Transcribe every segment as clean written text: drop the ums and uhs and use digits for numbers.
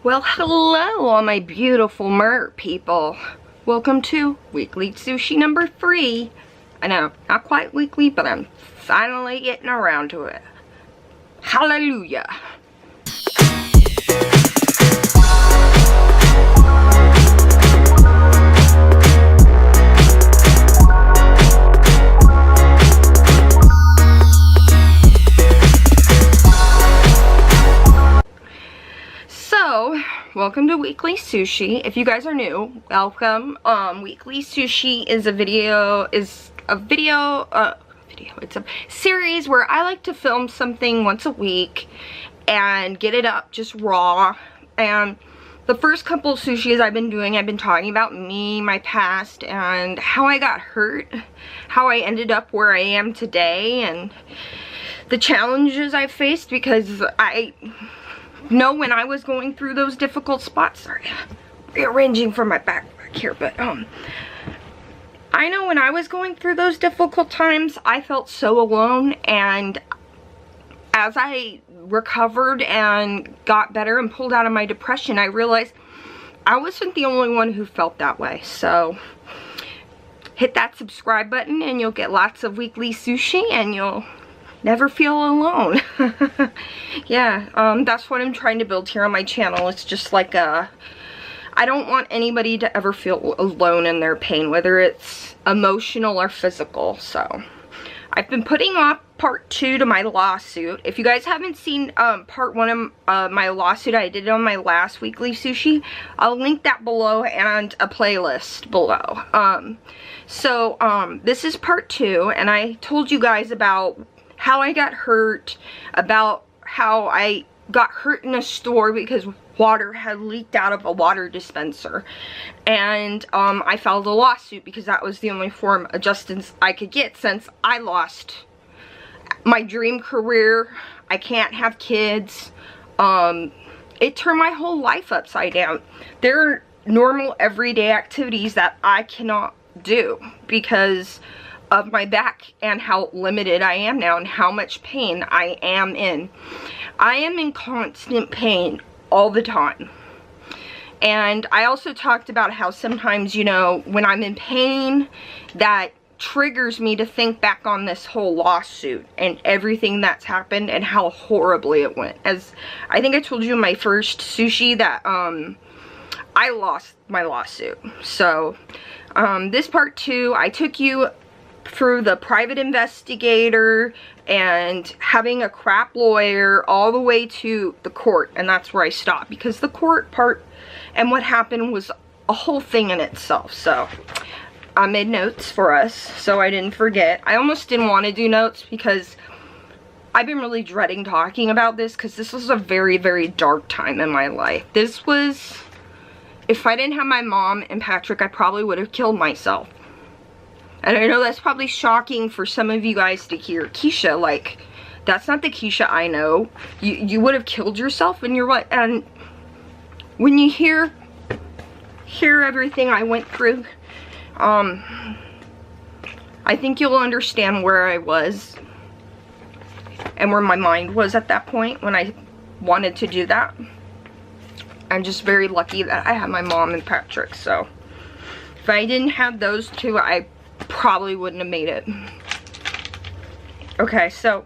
Well, hello all my beautiful mer people. Welcome to weekly sushi number 3. I know, not quite weekly, but I'm finally getting around to it. Hallelujah. So, welcome to Weekly Sushi. If you guys are new, welcome. Weekly Sushi is it's a series where I like to film something once a week and get it up just raw. And the first couple of sushis I've been doing, I've been talking about me, my past, and how I got hurt, how I ended up where I am today, and the challenges I faced, because I know when I was going through those difficult spots, sorry, rearranging from my back here, but I know when I was going through those difficult times, I felt so alone, and as I recovered and got better and pulled out of my depression, I realized I wasn't the only one who felt that way. So hit that subscribe button and you'll get lots of weekly sushi and you'll never feel alone. Yeah, that's what I'm trying to build here on my channel. It's just like I don't want anybody to ever feel alone in their pain, whether it's emotional or physical. So I've been putting off part 2 to my lawsuit. If you guys haven't seen part 1 of my lawsuit, I did it on my last weekly sushi. I'll link that below and a playlist below. This is part 2, and I told you guys about how I got hurt, about how I got hurt in a store because water had leaked out of a water dispenser, and I filed a lawsuit because that was the only form of justice I could get, since I lost my dream career. I can't have kids. It turned my whole life upside down. There are normal everyday activities that I cannot do because of my back and how limited I am now and how much pain I am in. I am in constant pain all the time. And I also talked about how sometimes, you know, when I'm in pain, that triggers me to think back on this whole lawsuit and everything that's happened and how horribly it went. As I think I told you in my first sushi that I lost my lawsuit. So this part 2, I took you through the private investigator and having a crap lawyer all the way to the court, and that's where I stopped because the court part and what happened was a whole thing in itself. So I made notes for us so I didn't forget. I almost didn't want to do notes because I've been really dreading talking about this because this was a very, very dark time in my life. This was, if I didn't have my mom and Patrick, I probably would have killed myself. And I know that's probably shocking for some of you guys to hear. Keisha, like, that's not the Keisha I know. You would have killed yourself, and you're what? And when you hear everything I went through, I think you'll understand where I was and where my mind was at that point when I wanted to do that. I'm just very lucky that I have my mom and Patrick. So if I didn't have those two, I probably wouldn't have made it. Okay, so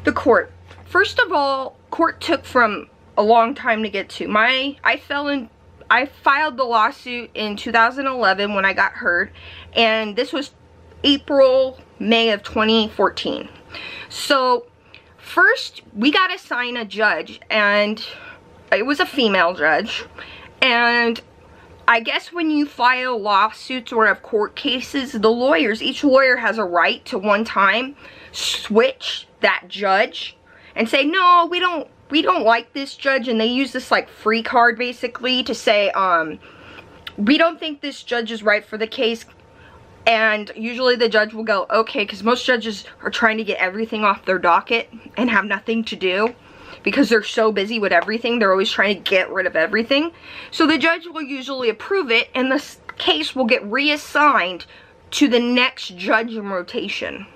the court. First of all, court took from a long time to get to. I filed the lawsuit in 2011 when I got hurt, and this was May of 2014. So first we got assigned a judge, and it was a female judge, and I guess when you file lawsuits or have court cases, the lawyers, each lawyer has a right to one time switch that judge and say, no, we don't like this judge, and they use this like free card basically to say, we don't think this judge is right for the case. And usually the judge will go, okay, because most judges are trying to get everything off their docket and have nothing to do. Because they're so busy with everything, they're always trying to get rid of everything. So the judge will usually approve it, and the case will get reassigned to the next judge in rotation.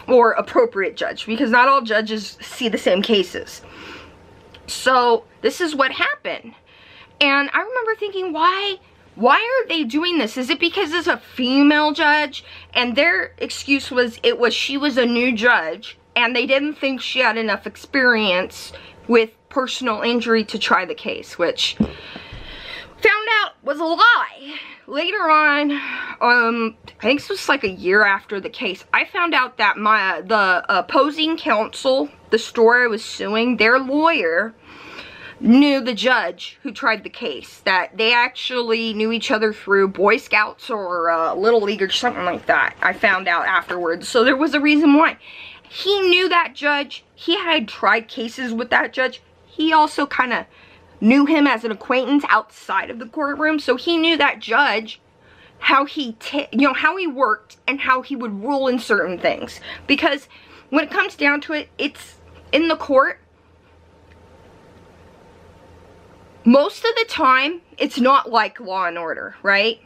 Or appropriate judge, because not all judges see the same cases. So this is what happened. And I remember thinking, why are they doing this? Is it because it's a female judge? And their excuse was she was a new judge and they didn't think she had enough experience with personal injury to try the case, which found out was a lie. Later on, I think this was like a year after the case, I found out that the opposing counsel, the store I was suing, their lawyer knew the judge who tried the case. That they actually knew each other through Boy Scouts or Little League or something like that. I found out afterwards. So there was a reason why. He knew that judge. He had tried cases with that judge. He also kind of knew him as an acquaintance outside of the courtroom. So he knew that judge, how he worked and how he would rule in certain things. Because when it comes down to it, it's in the court. Most of the time, it's not like Law and Order, right?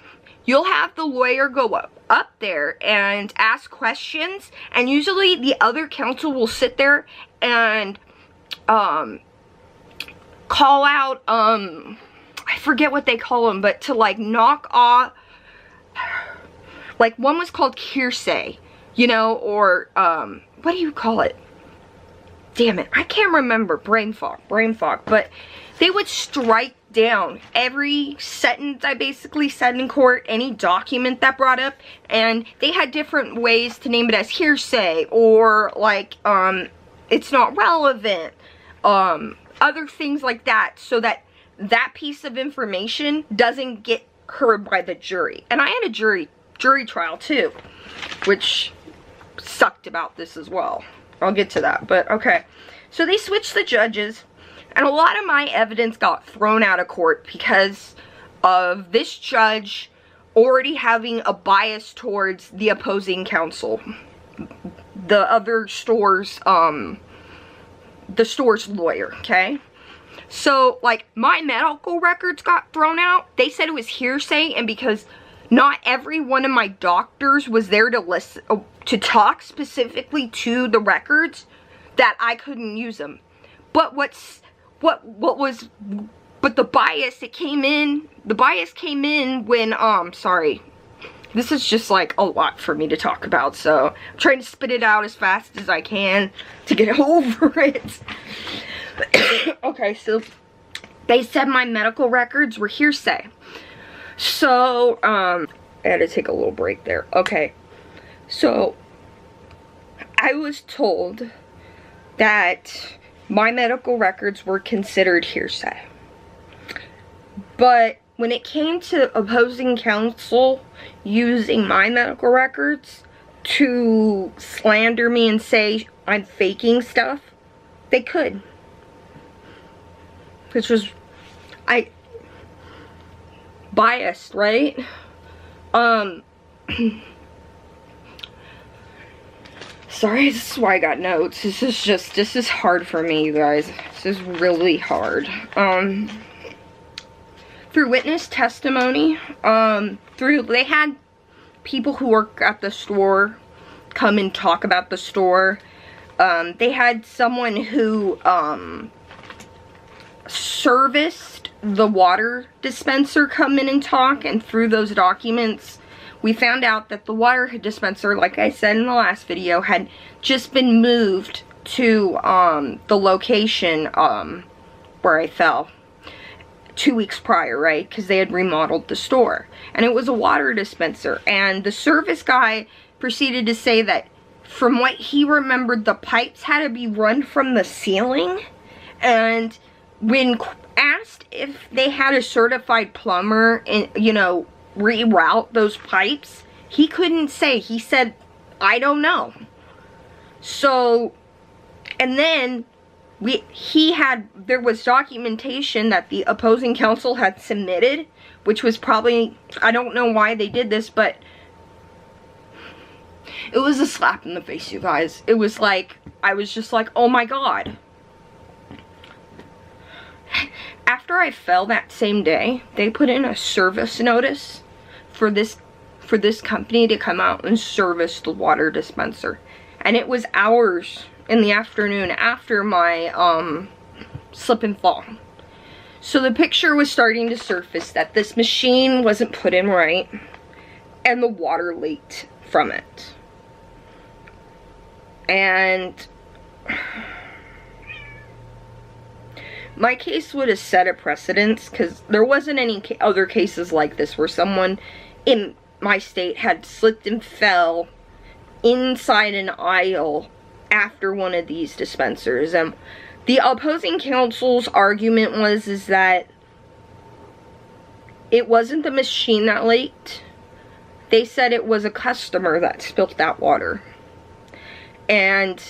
You'll have the lawyer go up there and ask questions, and usually the other counsel will sit there and call out, I forget what they call them, but to like knock off, like one was called hearsay, you know, or what do you call it? Damn it, I can't remember. Brain fog, but they would strike down every sentence I basically said in court, any document that brought up, and they had different ways to name it as hearsay, or like, it's not relevant, other things like that, so that that piece of information doesn't get heard by the jury. And I had a jury trial too, which sucked about this as well. I'll get to that, but okay. So they switched the judges, and a lot of my evidence got thrown out of court because of this judge already having a bias towards the opposing counsel. The other store's, the store's lawyer, okay? So, like, my medical records got thrown out. They said it was hearsay, and because not every one of my doctors was there to listen, to talk specifically to the records, that I couldn't use them. But but the bias, the bias came in when, sorry. This is just like a lot for me to talk about, so I'm trying to spit it out as fast as I can to get over it. Okay, so they said my medical records were hearsay. So, I had to take a little break there. Okay, so I was told that my medical records were considered hearsay. But when it came to opposing counsel using my medical records to slander me and say I'm faking stuff, they could. Which was, biased, right? Sorry, this is why I got notes. This is hard for me, you guys. This is really hard. Through witness testimony, they had people who work at the store come and talk about the store. They had someone who, serviced the water dispenser come in and talk, and through those documents we found out that the water dispenser, like I said in the last video, had just been moved to the location where I fell 2 weeks prior, right? Because they had remodeled the store, and it was a water dispenser. And the service guy proceeded to say that from what he remembered, the pipes had to be run from the ceiling, and when asked if they had a certified plumber and, you know, reroute those pipes, he couldn't say. He said, I don't know. So, and then there was documentation that the opposing counsel had submitted, which was probably, I don't know why they did this, but it was a slap in the face, you guys. It was like, I was just like, oh my god. After I fell that same day, they put in a service notice for this company to come out and service the water dispenser. And it was hours in the afternoon after my slip and fall. So the picture was starting to surface that this machine wasn't put in right, and the water leaked from it. And my case would have set a precedence, because there wasn't any other cases like this where someone in my state had slipped and fell inside an aisle after one of these dispensers. And the opposing counsel's argument is that it wasn't the machine that leaked. They said it was a customer that spilled that water. And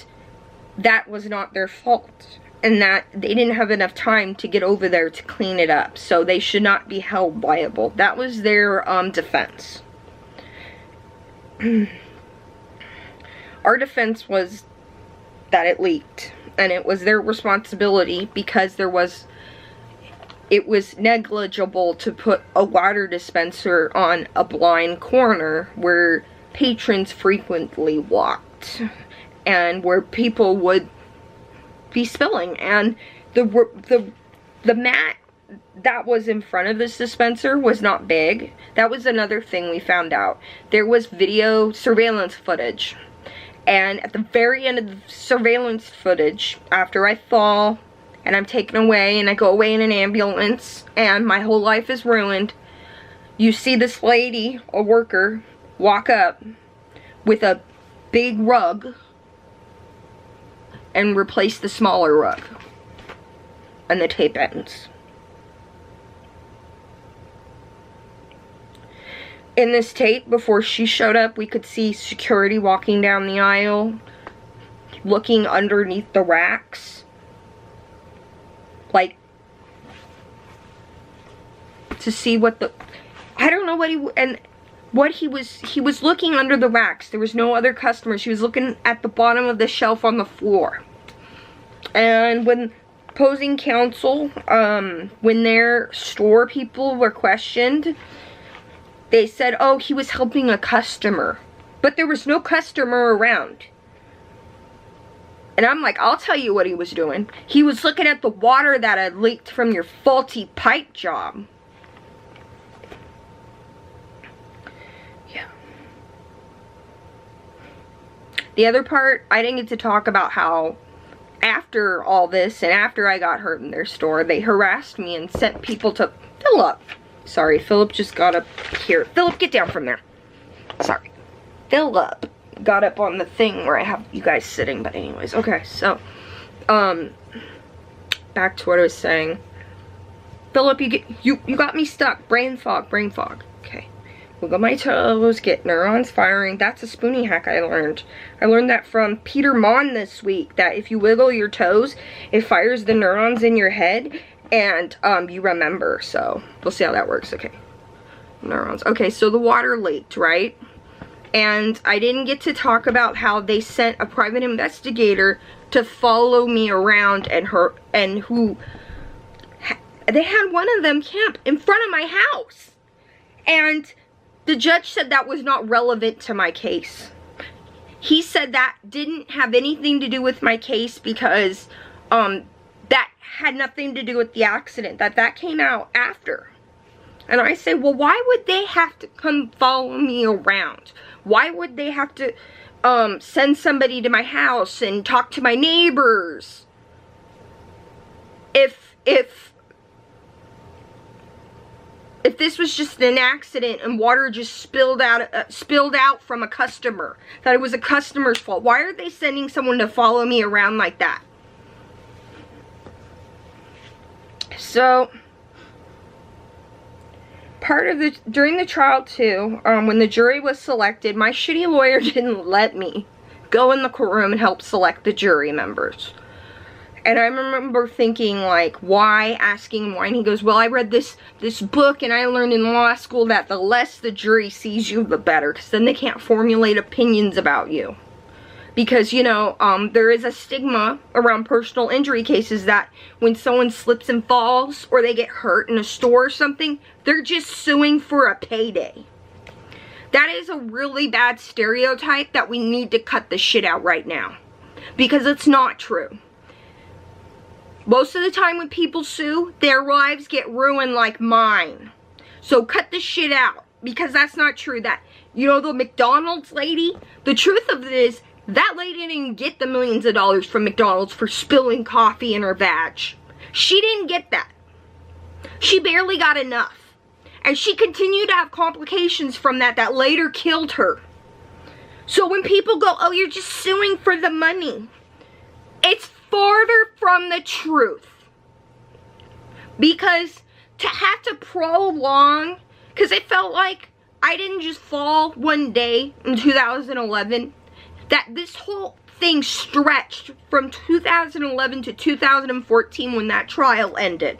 that was not their fault. And that they didn't have enough time to get over there to clean it up. So they should not be held liable. That was their defense. Our defense was that it leaked. And it was their responsibility because it was negligible to put a water dispenser on a blind corner where patrons frequently walked. And where people would be spilling. And the mat that was in front of this dispenser was not big. That was another thing we found out. There was video surveillance footage. And at the very end of the surveillance footage, after I fall and I'm taken away and I go away in an ambulance and my whole life is ruined, you see this lady, a worker, walk up with a big rug and replace the smaller rug. And the tape ends. In this tape, before she showed up, we could see security walking down the aisle, looking underneath the racks. Like, to see what the, I don't know what he was looking under the racks. There was no other customers. He was looking at the bottom of the shelf on the floor. And when opposing counsel, when their store people were questioned, they said, oh, he was helping a customer. But there was no customer around. And I'm like, I'll tell you what he was doing. He was looking at the water that had leaked from your faulty pipe job. Yeah. The other part, I didn't get to talk about how after all this and after I got hurt in their store, they harassed me and sent people to Philip. Sorry, Philip just got up here. Philip, get down from there. Sorry. Philip got up on the thing where I have you guys sitting. But anyways, okay, so, back to what I was saying. Philip, you got me stuck. Brain fog. Okay. Wiggle my toes, get neurons firing. That's a spoonie hack I learned. I learned that from Peter Mon this week, that if you wiggle your toes, it fires the neurons in your head. And you remember, so we'll see how that works. Okay, neurons. Okay, so the water leaked, right? And I didn't get to talk about how they sent a private investigator to follow me around, and they had one of them camp in front of my house. And the judge said that was not relevant to my case. He said that didn't have anything to do with my case because that had nothing to do with the accident, that came out after. And I say, well, why would they have to come follow me around? Why would they have to send somebody to my house and talk to my neighbors? If this was just an accident and water just spilled out from a customer, that it was a customer's fault, why are they sending someone to follow me around like that? So, during the trial too, when the jury was selected, my shitty lawyer didn't let me go in the courtroom and help select the jury members. And I remember thinking, like, why? Asking him why, and he goes, well, I read this book and I learned in law school that the less the jury sees you, the better, because then they can't formulate opinions about you. Because, you know, there is a stigma around personal injury cases that when someone slips and falls or they get hurt in a store or something, they're just suing for a payday. That is a really bad stereotype that we need to cut the shit out right now. Because it's not true. Most of the time when people sue, their lives get ruined like mine. So cut the shit out, because that's not true. That, you know, the McDonald's lady, the truth of it is, that lady didn't get the millions of dollars from McDonald's for spilling coffee in her vag. She didn't get that. She barely got enough. And she continued to have complications from that that later killed her. So when people go, oh, you're just suing for the money, it's farther from the truth. Because to have to prolong, because it felt like I didn't just fall one day in 2011, that this whole thing stretched from 2011 to 2014 when that trial ended.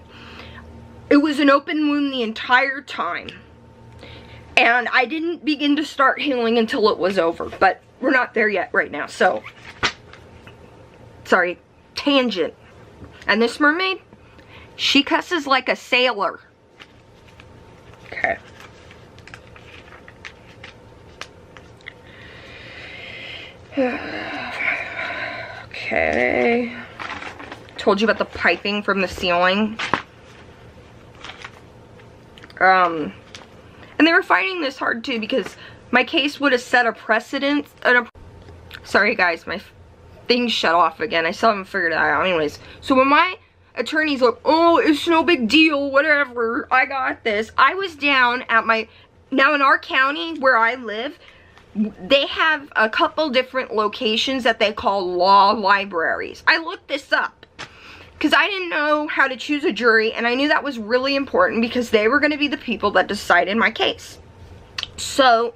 It was an open wound the entire time. And I didn't begin to start healing until it was over. But we're not there yet right now. So, sorry, tangent. And this mermaid, she cusses like a sailor. Okay. Okay. Told you about the piping from the ceiling. And they were finding this hard too because my case would have set a precedent. Sorry guys, my things shut off again. I still haven't figured that out. Anyways, so when my attorney's like, oh, it's no big deal, whatever, I got this. I was down at my, now in our county where I live, they have a couple different locations that they call law libraries. I looked this up because I didn't know how to choose a jury, and I knew that was really important because they were going to be the people that decided my case. So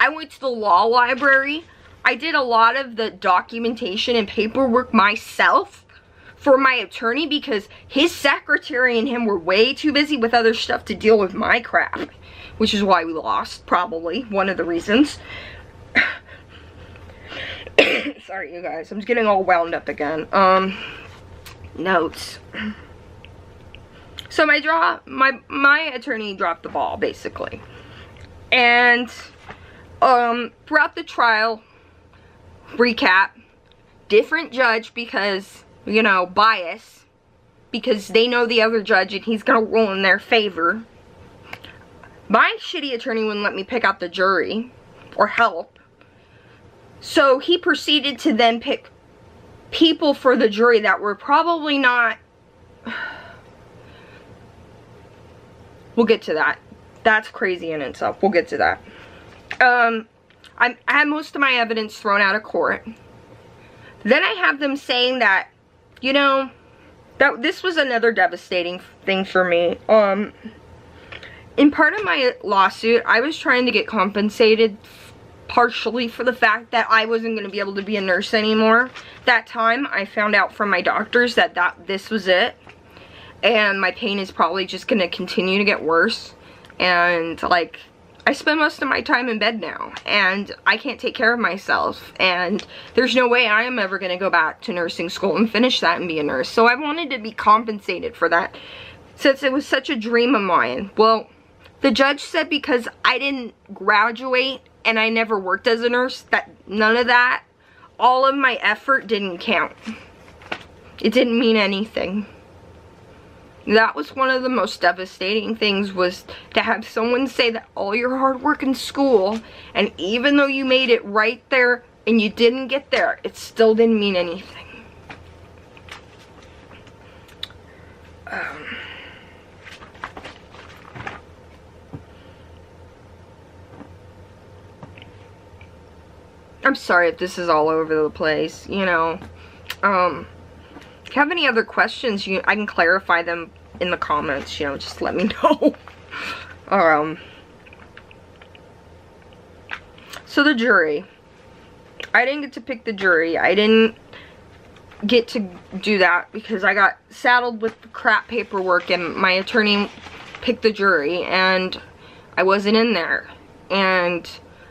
I went to the law library. I did a lot of the documentation and paperwork myself for my attorney because his secretary and him were way too busy with other stuff to deal with my crap, which is why we lost, probably one of the reasons. Sorry you guys, I'm just getting all wound up again. Notes. So my attorney dropped the ball basically. And throughout the trial, recap, different judge because, you know, bias, because they know the other judge and he's gonna rule in their favor. My shitty attorney wouldn't let me pick out the jury or help. So he proceeded to then pick people for the jury that were probably not, we'll get to that. That's crazy in itself. We'll get to that. I had most of my evidence thrown out of court. Then I have them saying that, you know, that this was another devastating thing for me. In part of my lawsuit, I was trying to get compensated partially for the fact that I wasn't going to be able to be a nurse anymore. That time, I found out from my doctors that this was it. And my pain is probably just going to continue to get worse. And, like, I spend most of my time in bed now. And I can't take care of myself. And there's no way I am ever going to go back to nursing school and finish that and be a nurse. So I wanted to be compensated for that, since it was such a dream of mine. Well, the judge said because I didn't graduate and I never worked as a nurse, that none of that, all of my effort didn't count. It didn't mean anything. That was one of the most devastating things, was to have someone say that all your hard work in school, and even though you made it right there and you didn't get there, it still didn't mean anything. I'm sorry if this is all over the place, you know. If you have any other questions, I can clarify them in the comments, you know, just let me know. So the jury. I didn't get to pick the jury. I didn't get to do that because I got saddled with the crap paperwork and my attorney picked the jury and I wasn't in there. And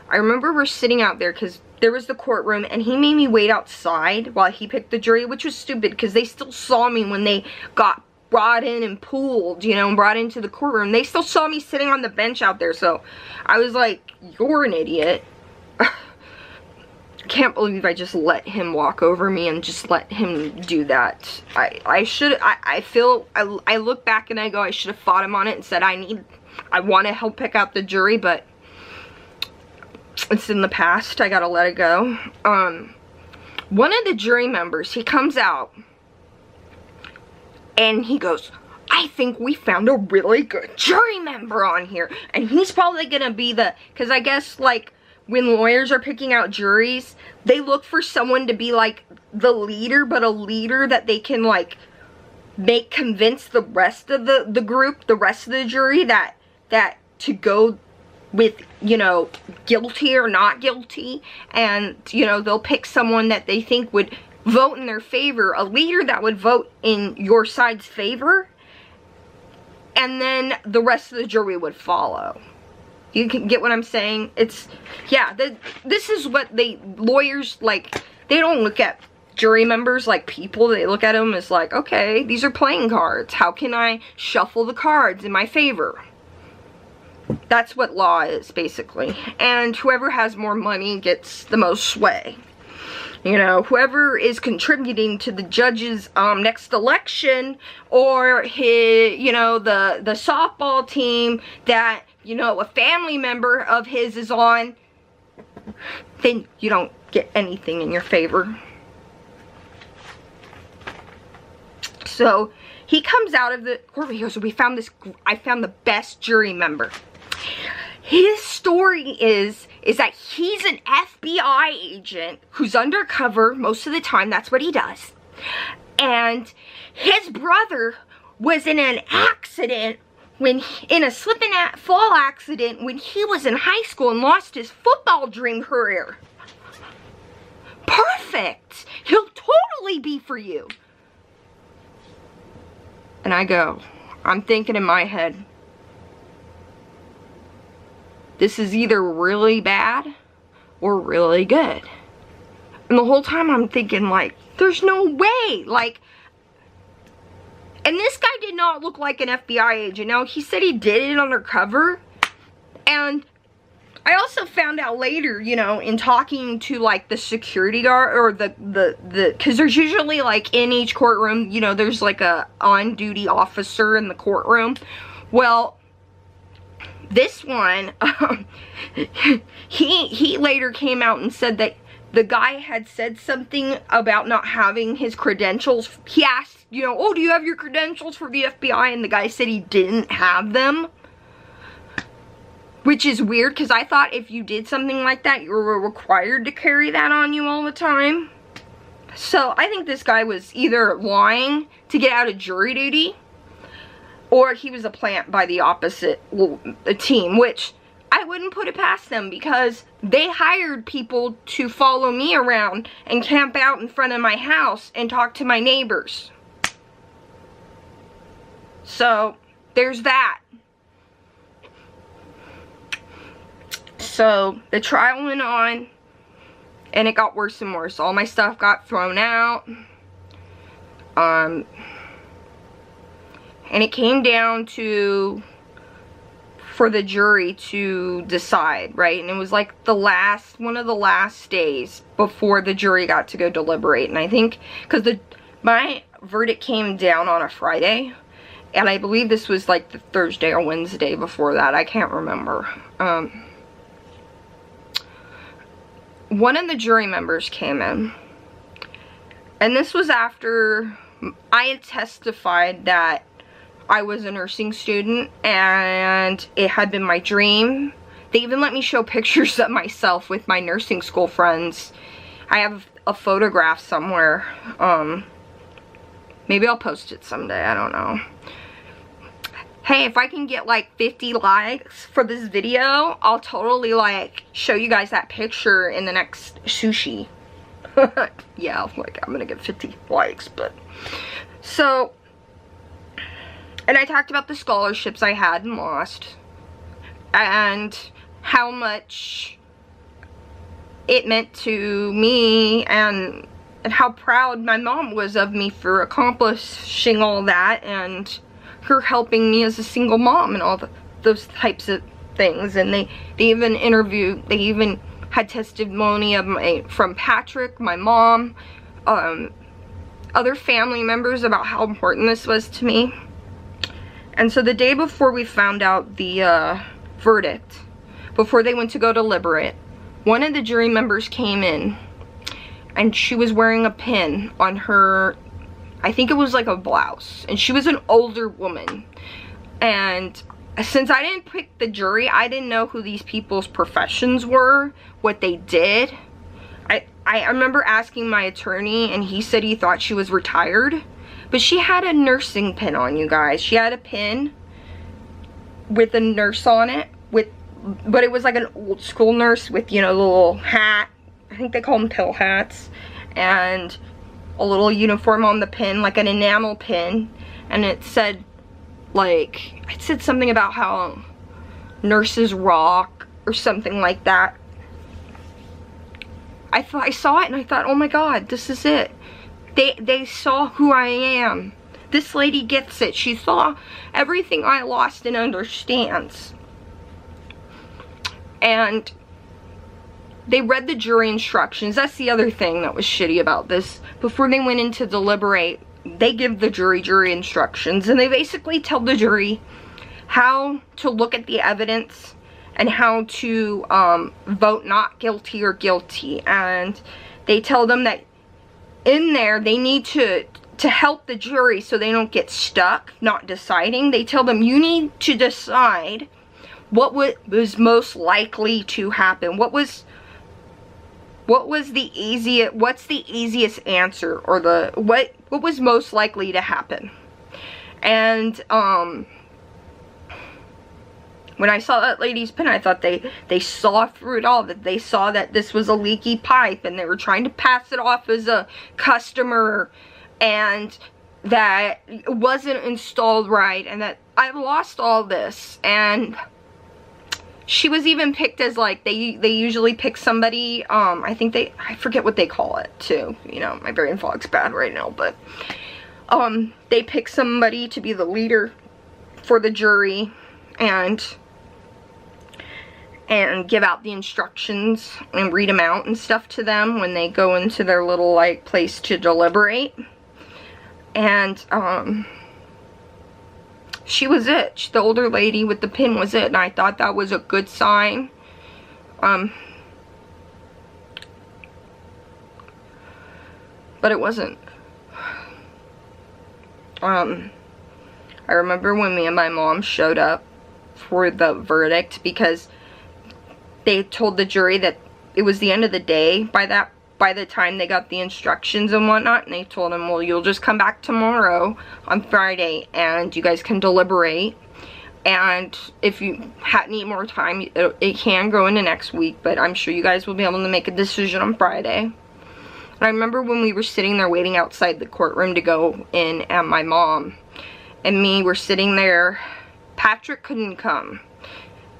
I remember we're sitting out there because there was the courtroom and he made me wait outside while he picked the jury, which was stupid because they still saw me when they got brought in and pooled, you know, and brought into the courtroom. They still saw me sitting on the bench out there. So I was like, you're an idiot. can't believe I just let him walk over me and just let him do that. I feel, I look back and I go, I should have fought him on it and said, I want to help pick out the jury, but it's in the past. I gotta let it go. One of the jury members, he comes out and he goes, I think we found a really good jury member on here. And he's probably gonna be because I guess, like, when lawyers are picking out juries, they look for someone to be, like, the leader, but a leader that they can, like, convince the rest of the group, the rest of the jury, that to go with, you know, guilty or not guilty. And, you know, they'll pick someone that they think would vote in their favor, a leader that would vote in your side's favor, and then the rest of the jury would follow. You can get what I'm saying? It's, yeah, this is what lawyers, like, they don't look at jury members like people. They look at them as like, okay, these are playing cards. How can I shuffle the cards in my favor? That's what law is, basically. And whoever has more money gets the most sway. You know, whoever is contributing to the judge's next election, or his, you know, the softball team that, you know, a family member of his is on, then you don't get anything in your favor. So he comes out of the court, he goes, I found the best jury member. His story is that he's an FBI agent who's undercover most of the time. That's what he does. And his brother was in an accident, in a slip and fall accident when he was in high school and lost his football dream career. Perfect. He'll totally be for you. And I'm thinking in my head, this is either really bad or really good. And the whole time I'm thinking, like, there's no way. Like, and this guy did not look like an FBI agent. Now, he said he did it undercover. And I also found out later, you know, in talking to, like, the security guard, or because there's usually, like, in each courtroom, you know, there's, like, a on-duty officer in the courtroom. Well, this one, he later came out and said that the guy had said something about not having his credentials. He asked, you know, oh, do you have your credentials for the FBI? And the guy said he didn't have them. Which is weird, because I thought if you did something like that, you were required to carry that on you all the time. So I think this guy was either lying to get out of jury duty, or he was a plant by the opposite team, which I wouldn't put it past them, because they hired people to follow me around and camp out in front of my house and talk to my neighbors. So, there's that. So, the trial went on, and it got worse and worse. All my stuff got thrown out. And it came down to, for the jury to decide, right? And it was like one of the last days before the jury got to go deliberate. And I think, because my verdict came down on a Friday, and I believe this was like the Thursday or Wednesday before that. I can't remember. One of the jury members came in, and this was after I had testified that I was a nursing student, and it had been my dream. They even let me show pictures of myself with my nursing school friends. I have a photograph somewhere. Maybe I'll post it someday, I don't know. Hey, if I can get like 50 likes for this video, I'll totally like show you guys that picture in the next Sushi. Yeah, like I'm gonna get 50 likes, but so. And I talked about the scholarships I had and lost, and how much it meant to me, and how proud my mom was of me for accomplishing all that, and her helping me as a single mom and all those types of things. And they even had testimony from Patrick, my mom, other family members about how important this was to me. And so the day before we found out the verdict, before they went to go deliberate, one of the jury members came in and she was wearing a pin on her, I think it was like a blouse, and she was an older woman. And since I didn't pick the jury, I didn't know who these people's professions were, what they did. I remember asking my attorney, and he said he thought she was retired. But she had a nursing pin on, you guys. She had a pin with a nurse on it, but it was like an old school nurse with, you know, the little hat. I think they call them pill hats. And a little uniform on the pin, like an enamel pin. And it said, like, it said something about how nurses rock or something like that. I saw it and I thought, oh my God, this is it. They saw who I am. This lady gets it. She saw everything I lost and understands. And they read the jury instructions. That's the other thing that was shitty about this. Before they went in to deliberate, they give the jury instructions, and they basically tell the jury how to look at the evidence and how to vote not guilty or guilty. And they tell them that in there they need to help the jury so they don't get stuck not deciding. They tell them, you need to decide what was most likely to happen. What's the easiest answer, or what was most likely to happen. And when I saw that lady's pin, I thought they saw through it all, that they saw that this was a leaky pipe and they were trying to pass it off as a customer, and that it wasn't installed right, and that I lost all this. And she was even picked as, like, they usually pick somebody, I forget what they call it too, you know, my brain fog's bad right now, but they pick somebody to be the leader for the jury and give out the instructions and read them out and stuff to them when they go into their little, like, place to deliberate. And she was it. The older lady with the pin was it, and I thought that was a good sign. But it wasn't. I remember when me and my mom showed up for the verdict, because they told the jury that it was the end of the day by the time they got the instructions and whatnot, and they told them, well, you'll just come back tomorrow on Friday and you guys can deliberate, and if you need more time, it can go into next week, but I'm sure you guys will be able to make a decision on Friday. And I remember when we were sitting there waiting outside the courtroom to go in, and my mom and me were sitting there. Patrick couldn't come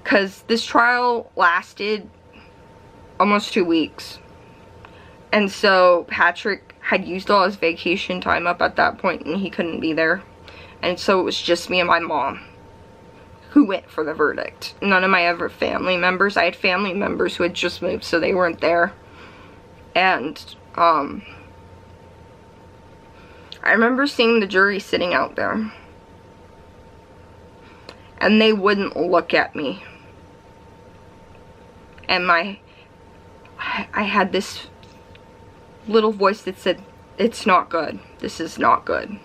because this trial lasted almost 2 weeks. And so Patrick had used all his vacation time up at that point, and he couldn't be there. And so it was just me and my mom who went for the verdict. None of my other family members. I had family members who had just moved, so they weren't there. And I remember seeing the jury sitting out there, and they wouldn't look at me. And I had this little voice that said, it's not good. This is not good.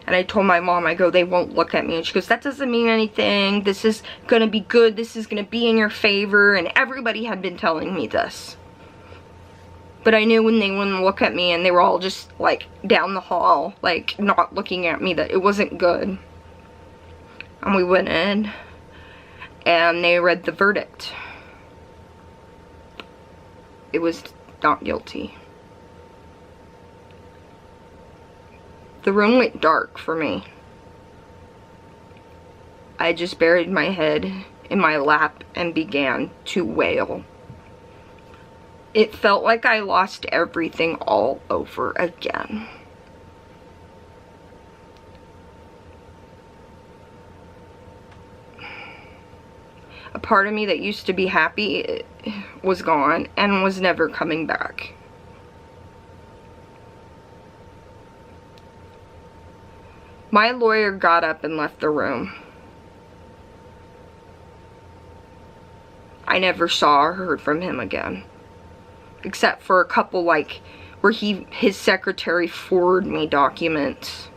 And I told my mom, I go, they won't look at me. And she goes, that doesn't mean anything. This is gonna be good. This is gonna be in your favor. And everybody had been telling me this. But I knew when they wouldn't look at me and they were all just, like, down the hall, like, not looking at me, that it wasn't good. And we went in, and they read the verdict. It was not guilty. The room went dark for me. I just buried my head in my lap and began to wail. It felt like I lost everything all over again. A part of me that used to be happy was gone and was never coming back. My lawyer got up and left the room. I never saw or heard from him again. Except for a couple, like, where his secretary forwarded me documents.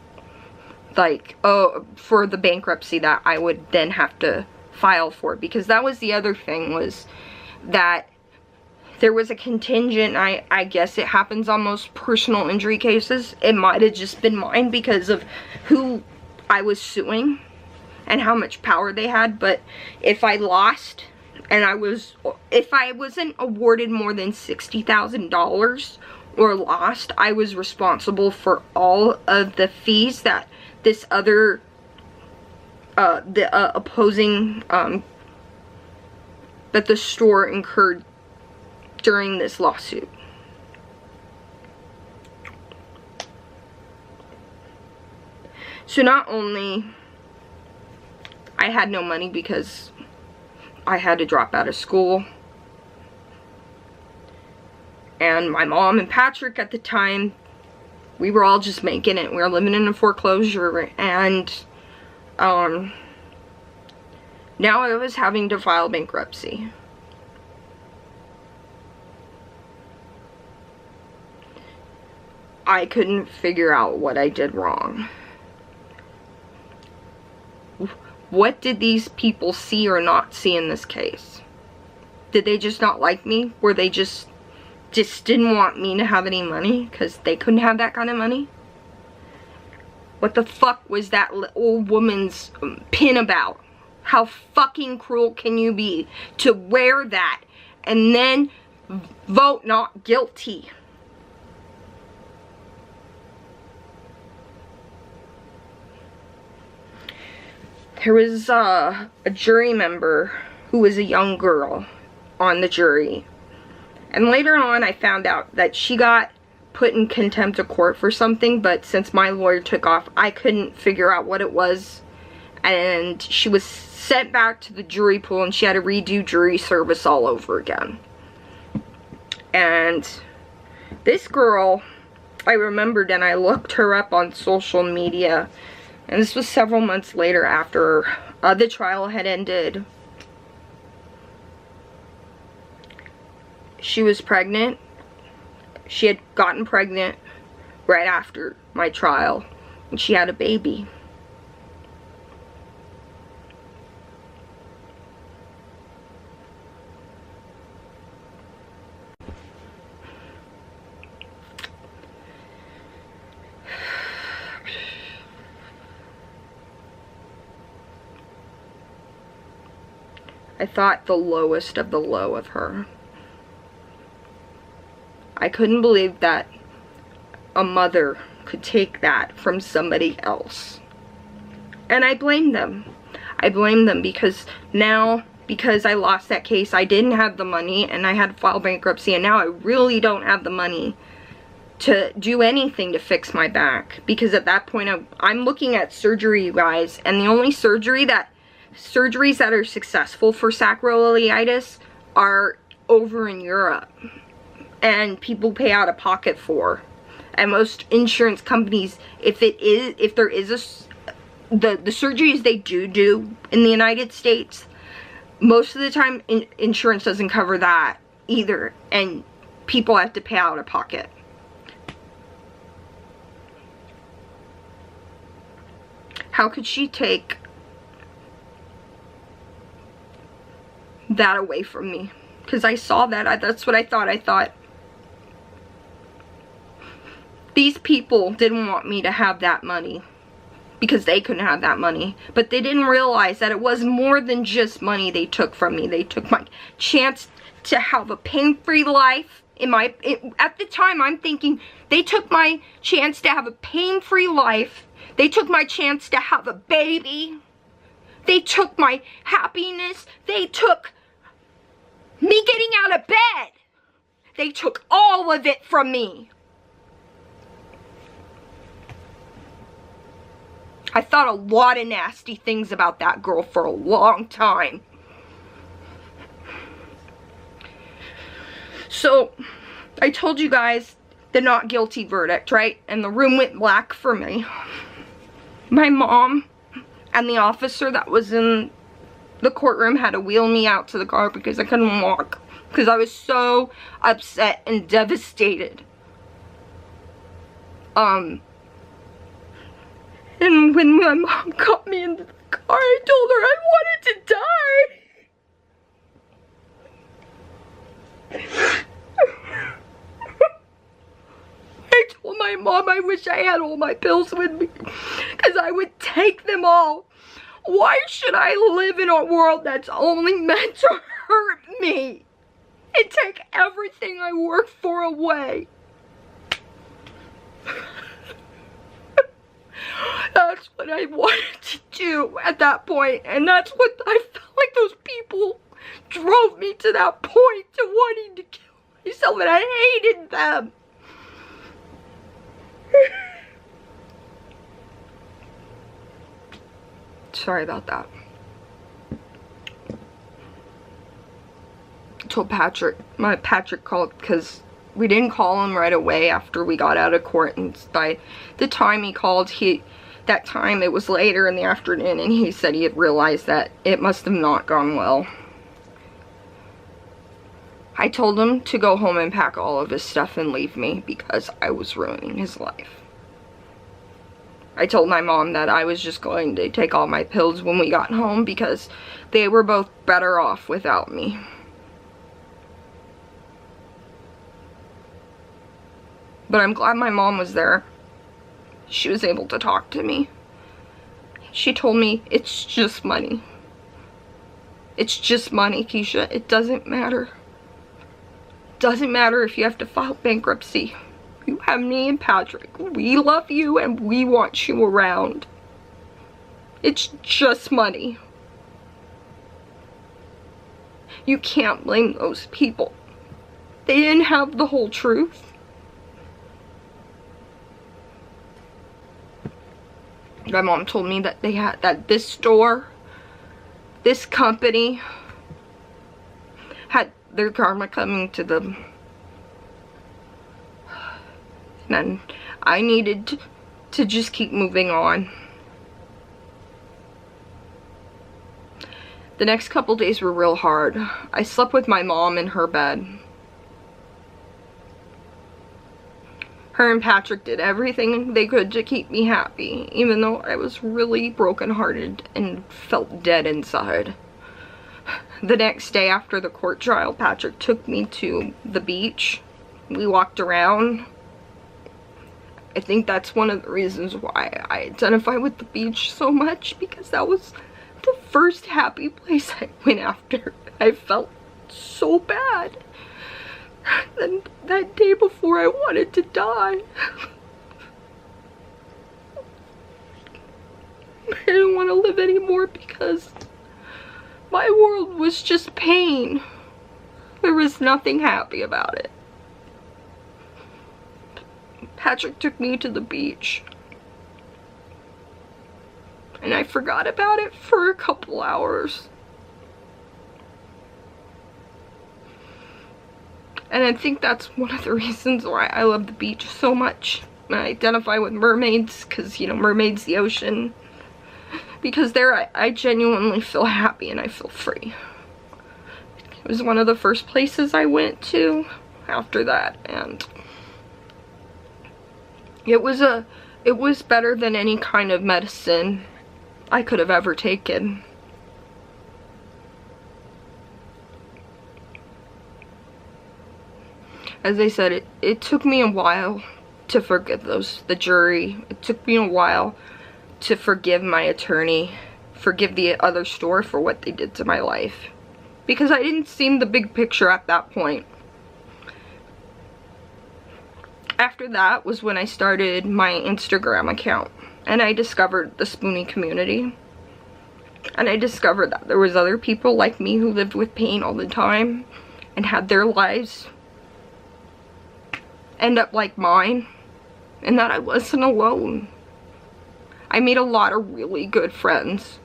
Like, oh, for the bankruptcy that I would then have to file for. Because that was the other thing, was that there was a contingent. I guess it happens on most personal injury cases. It might have just been mine because of who I was suing and how much power they had. But if I lost, and if I wasn't awarded more than $60,000 or lost, I was responsible for all of the fees that this other opposing that the store incurred during this lawsuit. So not only I had no money because I had to drop out of school, and my mom and Patrick at the time, we were all just making it. We were living in a foreclosure, and now I was having to file bankruptcy. I couldn't figure out what I did wrong. What did these people see or not see in this case? Did they just not like me? Were they just didn't want me to have any money because they couldn't have that kind of money? What the fuck was that old woman's pin about? How fucking cruel can you be to wear that and then vote not guilty? There was a jury member who was a young girl on the jury. And later on I found out that she got put in contempt of court for something, but since my lawyer took off, I couldn't figure out what it was. And she was sent back to the jury pool, and she had to redo jury service all over again. And this girl, I remembered, and I looked her up on social media. And this was several months later after the trial had ended. She was pregnant. She had gotten pregnant right after my trial. And she had a baby. I thought the lowest of the low of her. I couldn't believe that a mother could take that from somebody else. And I blamed them. I blamed them because now, because I lost that case, I didn't have the money and I had to file bankruptcy, and now I really don't have the money to do anything to fix my back. Because at that point, I'm looking at surgery, you guys, and the only surgeries that are successful for sacroiliitis are over in Europe, and people pay out of pocket for. And most insurance companies, if there is the surgeries they do in the United States, most of the time insurance doesn't cover that either, and people have to pay out of pocket. How could she take that away from me? Because I saw that. That's what I thought. I thought these people didn't want me to have that money because they couldn't have that money. But they didn't realize that it was more than just money they took from me. They took my chance to have a pain-free life. At the time, I'm thinking they took my chance to have a pain-free life. They took my chance to have a baby. They took my happiness. They took me getting out of bed. They took all of it from me. I thought a lot of nasty things about that girl for a long time. So, I told you guys the not guilty verdict, right? And the room went black for me. My mom and the officer that was in the courtroom had to wheel me out to the car because I couldn't walk. Because I was so upset and devastated. And when my mom got me into the car, I told her I wanted to die. I told my mom I wish I had all my pills with me, because I would take them all. Why should I live in a world that's only meant to hurt me and take everything I work for away? That's what I wanted to do at that point, and that's what I felt like those people drove me to that point, to wanting to kill myself, and I hated them. Sorry about that. I told Patrick, Patrick called, because we didn't call him right away after we got out of court, and by the time he called, that time it was later in the afternoon, and he said he had realized that it must have not gone well. I told him to go home and pack all of his stuff and leave me because I was ruining his life. I told my mom that I was just going to take all my pills when we got home because they were both better off without me. But I'm glad my mom was there. She was able to talk to me. She told me, it's just money. It's just money, Keisha. It doesn't matter. It doesn't matter if you have to file bankruptcy. You have me and Patrick. We love you and we want you around. It's just money. You can't blame those people. They didn't have the whole truth. My mom told me that that this store, this company, had their karma coming to them. And I needed to just keep moving on. The next couple days were real hard. I slept with my mom in her bed. Her and Patrick did everything they could to keep me happy, even though I was really brokenhearted and felt dead inside. The next day after the court trial, Patrick took me to the beach. We walked around. I think that's one of the reasons why I identify with the beach so much, because that was the first happy place I went after. I felt so bad. And that day before I wanted to die. I didn't want to live anymore because my world was just pain. There was nothing happy about it. Patrick took me to the beach. And I forgot about it for a couple hours. And I think that's one of the reasons why I love the beach so much. I identify with mermaids because, you know, mermaids, the ocean. Because there I genuinely feel happy and I feel free. It was one of the first places I went to after that, and it was better than any kind of medicine I could have ever taken. As I said, it took me a while to forgive the jury. It took me a while to forgive my attorney, forgive the other store for what they did to my life. Because I didn't see the big picture at that point. After that was when I started my Instagram account. And I discovered the Spoonie community. And I discovered that there was other people like me who lived with pain all the time and had their lives end up like mine, and that I wasn't alone. I made a lot of really good friends.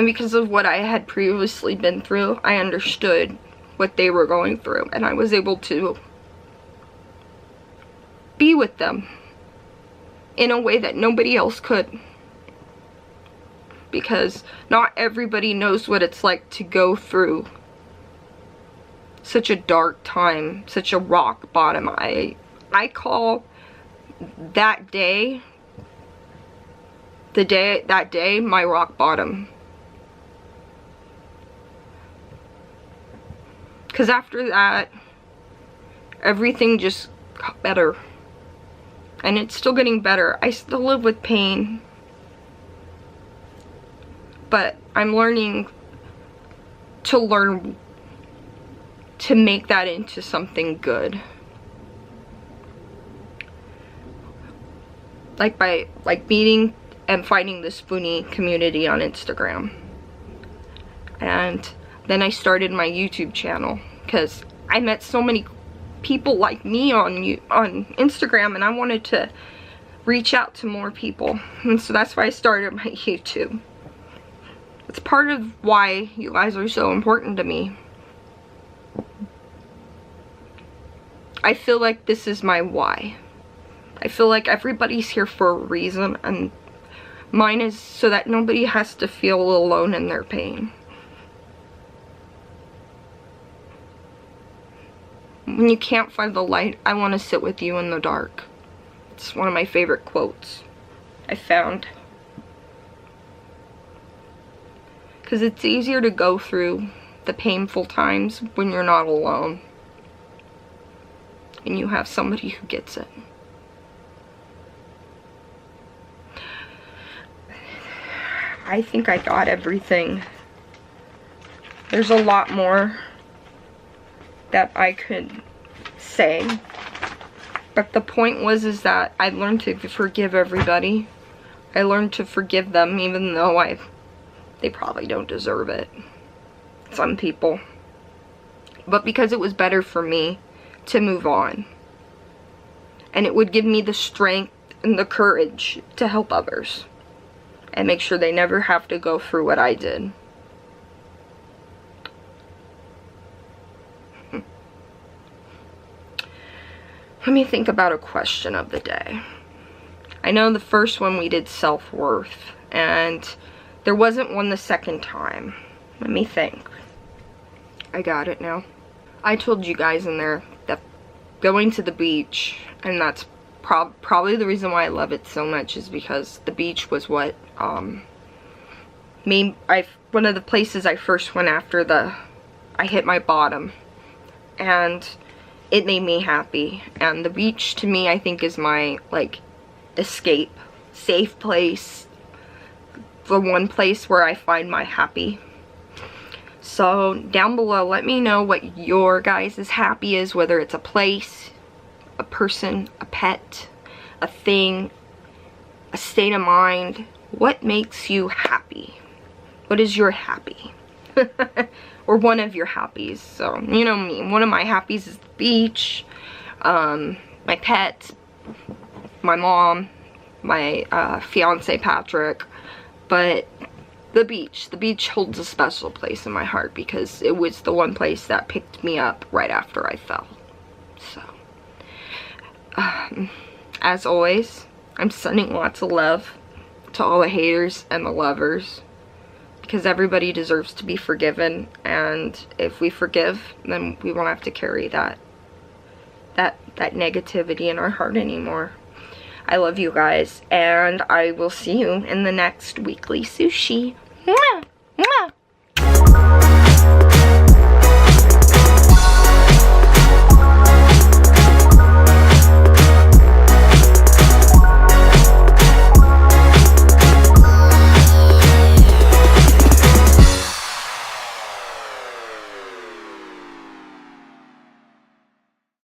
And because of what I had previously been through, I understood what they were going through, and I was able to be with them in a way that nobody else could. Because not everybody knows what it's like to go through such a dark time, such a rock bottom. I call that day, that day my rock bottom. Because after that, everything just got better. And it's still getting better. I still live with pain. But I'm learning to make that into something good. By meeting and finding the Spoonie community on Instagram. And then I started my YouTube channel because I met so many people like me on Instagram, and I wanted to reach out to more people. And so that's why I started my YouTube. It's part of why you guys are so important to me. I feel like this is my why. I feel like everybody's here for a reason, and mine is so that nobody has to feel alone in their pain. When you can't find the light, I want to sit with you in the dark. It's one of my favorite quotes I found. Because it's easier to go through the painful times when you're not alone. And you have somebody who gets it. I think I got everything. There's a lot more that I could say. But the point is that I learned to forgive everybody. I learned to forgive them even though they probably don't deserve it. Some people. But because it was better for me to move on. And it would give me the strength and the courage to help others. And make sure they never have to go through what I did. Let me think about a question of the day. I know the first one we did self-worth, and there wasn't one the second time. Let me think. I got it now. I told you guys in there that going to the beach, and that's probably the reason why I love it so much, is because the beach was what one of the places I first went after I hit my bottom, and it made me happy. And the beach to me, I think, is my escape, safe place, the one place where I find my happy. So down below, let me know what your guys' happy is, whether it's a place, a person, a pet, a thing, a state of mind. What makes you happy? What is your happy? Or one of your happies. So, you know me. One of my happies is the beach, my pet, my mom, my fiance Patrick. But the beach holds a special place in my heart because it was the one place that picked me up right after I fell. So, as always, I'm sending lots of love to all the haters and the lovers, because everybody deserves to be forgiven, and if we forgive, then we won't have to carry that negativity in our heart anymore. I love you guys, and I will see you in the next weekly sushi. Mwah! Mwah!